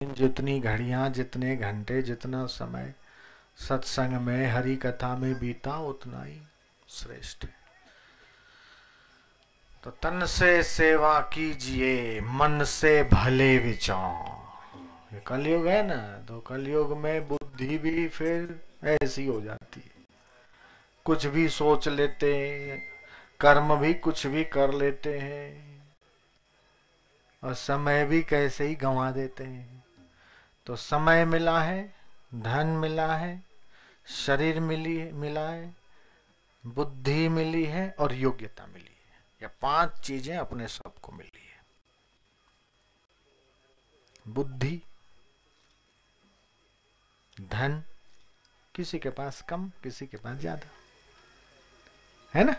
जितनी घड़ियां, जितने घंटे, जितना समय सत्संग में, हरि कथा में बीता उतना ही श्रेष्ठ है। तो तन से सेवा कीजिए, मन से भले विचार। ये कलयुग है ना, तो कलयुग में बुद्धि भी फिर ऐसी हो जाती है, कुछ भी सोच लेते हैं, कर्म भी कुछ भी कर लेते हैं और समय भी कैसे ही गंवा देते हैं। तो समय मिला है, धन मिला है, शरीर मिला है, बुद्धि मिली है और योग्यता मिली है। ये 5 चीजें अपने सबको मिली है। बुद्धि, धन, किसी के पास कम, किसी के पास ज्यादा, है ना।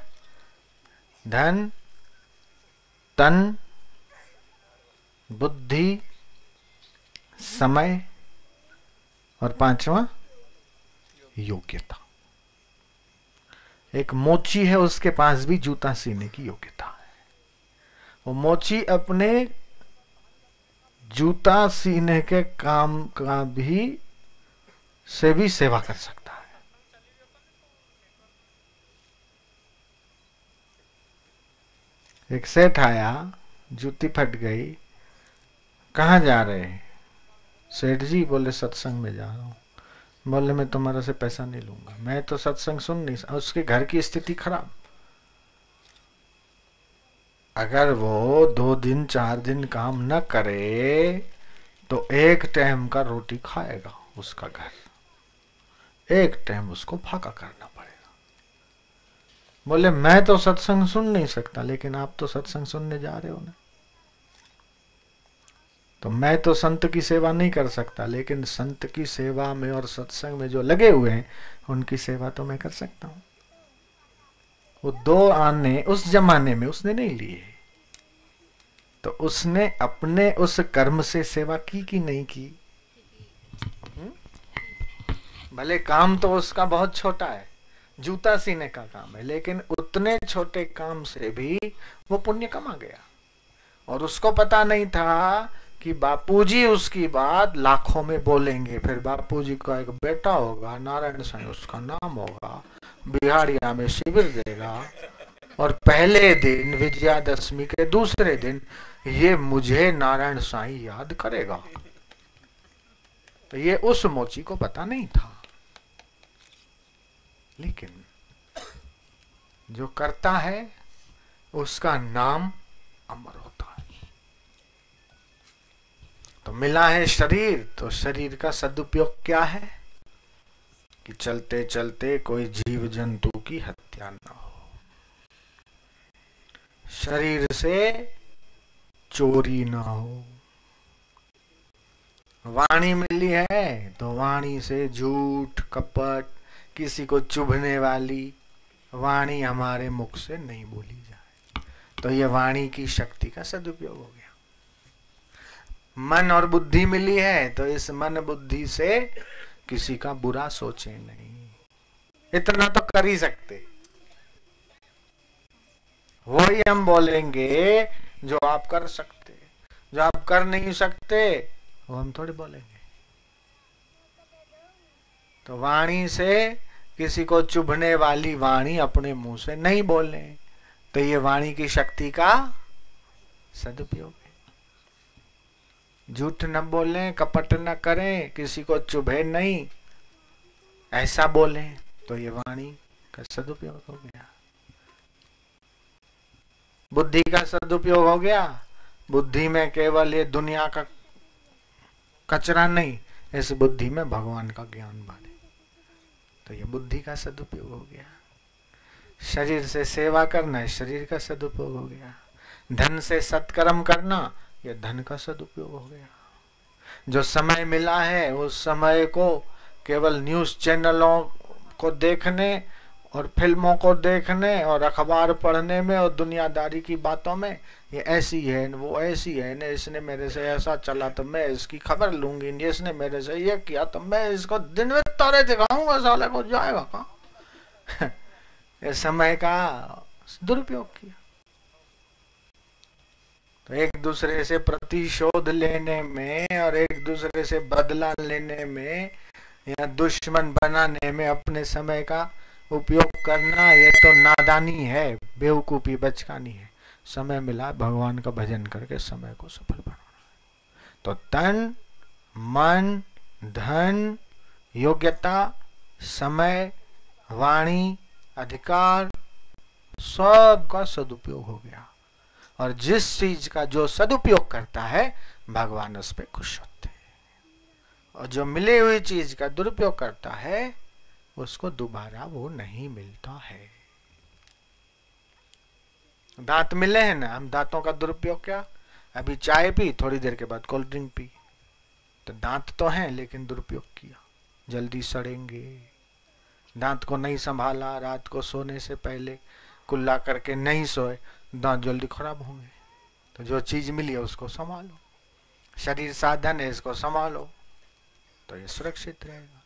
धन, तन, बुद्धि, समय और 5वां योग्यता। एक मोची है, उसके पास भी जूता सीने की योग्यता है। वो मोची अपने जूता सीने के काम का भी से भी सेवा कर सकता है। एक सेठ आया, जूती फट गई, कहाँ जा रहे हैं? सेठ जी बोले सत्संग में जा रहा हूँ। बोले मैं तुम्हारा से पैसा नहीं लूंगा, मैं तो सत्संग सुन नहीं। उसके घर की स्थिति खराब, अगर वो 2 दिन 4 दिन काम न करे तो एक टाइम का रोटी खाएगा उसका घर, एक टाइम उसको फाका करना पड़ेगा। बोले मैं तो सत्संग सुन नहीं सकता, लेकिन आप तो सत्संग सुनने जा रहे हो ना। तो मैं तो संत की सेवा नहीं कर सकता, लेकिन संत की सेवा में और सत्संग में जो लगे हुए हैं उनकी सेवा तो मैं कर सकता हूं। वो 2 आने उस जमाने में उसने नहीं लिए, तो उसने अपने उस कर्म से सेवा की कि नहीं की? भले काम तो उसका बहुत छोटा है, जूता सीने का काम है, लेकिन उतने छोटे काम से भी वो पुण्य कमा गया। और उसको पता नहीं था कि बापूजी उसकी बात लाखों में बोलेंगे। फिर बापूजी का एक बेटा होगा, नारायण साईं उसका नाम होगा, बिहारिया में शिविर देगा, और पहले दिन विजयादशमी के दूसरे दिन ये मुझे नारायण साईं याद करेगा। तो ये उस मोची को पता नहीं था, लेकिन जो करता है उसका नाम अमर होता है। तो मिला है शरीर, तो शरीर का सदुपयोग क्या है कि चलते चलते कोई जीव जंतु की हत्या न हो, शरीर से चोरी न हो। वाणी मिली है तो वाणी से झूठ, कपट, किसी को चुभने वाली वाणी हमारे मुख से नहीं बोली जाए। तो ये वाणी की शक्ति का सदुपयोग हो गया। मन और बुद्धि मिली है, तो इस मन बुद्धि से किसी का बुरा सोचे नहीं, इतना तो कर ही सकते। वो ही हम बोलेंगे जो आप कर सकते, जो आप कर नहीं सकते वो हम थोड़ी बोलेंगे। तो वाणी से किसी को चुभने वाली वाणी अपने मुंह से नहीं बोले, तो ये वाणी की शक्ति का सदुपयोग है। झूठ न बोलें, कपट न करें, किसी को चुभे नहीं, ऐसा बोलें, तो ये वाणी का सदुपयोग हो गया। बुद्धि का सदुपयोग हो गया। बुद्धि में केवल ये दुनिया का कचरा नहीं, इस बुद्धि में भगवान का ज्ञान भरे, तो ये बुद्धि का सदुपयोग हो गया। शरीर से सेवा करना है, शरीर का सदुपयोग हो गया। धन से सत्कर्म करना, ये धन का सदुपयोग हो गया। जो समय मिला है उस समय को केवल न्यूज चैनलों को देखने और फिल्मों को देखने और अखबार पढ़ने में और दुनियादारी की बातों में, ये ऐसी है वो ऐसी है न, इसने मेरे से ऐसा चला तो मैं इसकी खबर लूंगी, इसने मेरे से ये किया तो मैं इसको दिन में तारे दिखाऊंगा, साले को जाएगा कहाँ। ये समय का दुरुपयोग किया। तो एक दूसरे से प्रतिशोध लेने में और एक दूसरे से बदला लेने में या दुश्मन बनाने में अपने समय का उपयोग करना, ये तो नादानी है, बेवकूफी, बचकानी है। समय मिला भगवान का भजन करके समय को सफल बनाना। तो तन, मन, धन, योग्यता, समय, वाणी, अधिकार, सब का सदुपयोग हो गया। और जिस चीज का जो सदुपयोग करता है भगवान उस पर खुश होते हैं, और जो मिली हुई चीज का दुरुपयोग करता है उसको दोबारा वो नहीं मिलता है। दांत मिले हैं ना, हम दांतों का दुरुपयोग क्या, अभी चाय पी, थोड़ी देर के बाद कोल्ड ड्रिंक पी, तो दांत तो हैं लेकिन दुरुपयोग किया, जल्दी सड़ेंगे। दांत को नहीं संभाला, रात को सोने से पहले कुल्ला करके नहीं सोए, दांत जल्दी खराब होंगे। तो जो चीज मिली है उसको संभालो, शरीर साधन है, इसको संभालो तो ये सुरक्षित रहेगा।